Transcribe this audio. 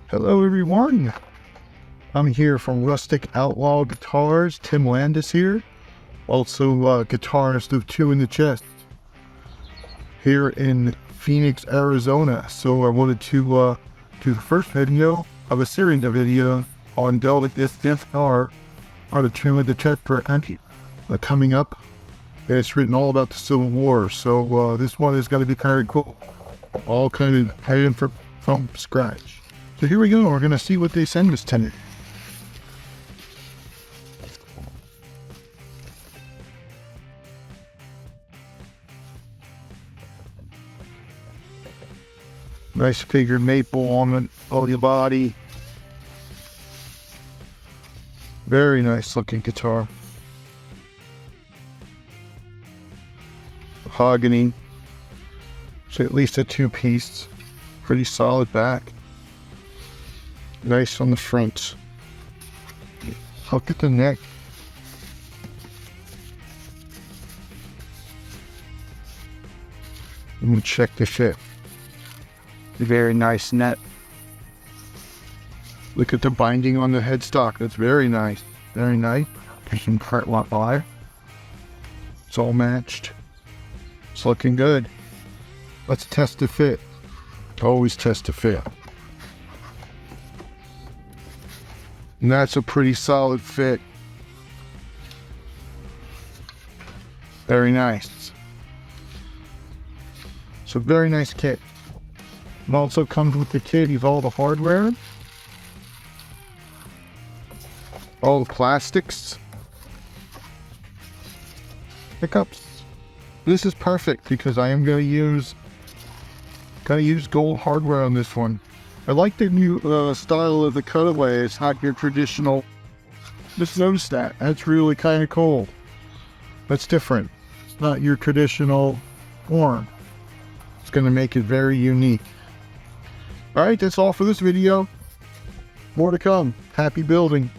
Hello everyone, I'm here from Rustic Outlaw Guitars. Tim Landis here, also guitarist of Two in the Chest here in Phoenix, Arizona. So I wanted to do the first video of a series of videos on building this guitar on the Two in the Chest coming up. And it's written all about the Civil War, so this one is going to be kind of cool, all kind of heading from scratch. So here we go, we're going to see what they send us tonight. Nice figured maple on the body. Very nice looking guitar. Mahogany. So at least a two-piece. Pretty solid back. Nice on the front. Look at the neck. Let me check the fit. Very nice net. Look at the binding on the headstock. That's very nice. Very nice. There's some cartlock wire. It's all matched. It's looking good. Let's test the fit. Always test the fit. And that's a pretty solid fit. Very nice. So very nice kit. It also comes with the kit of all the hardware, all the plastics, pickups. This is perfect because I am going to use gold hardware on this one. I like the new style of the cutaway. It's not your traditional. Just noticed that. That's really kind of cool. That's different. It's not your traditional horn. It's going to make it very unique. Alright, that's all for this video. More to come. Happy building.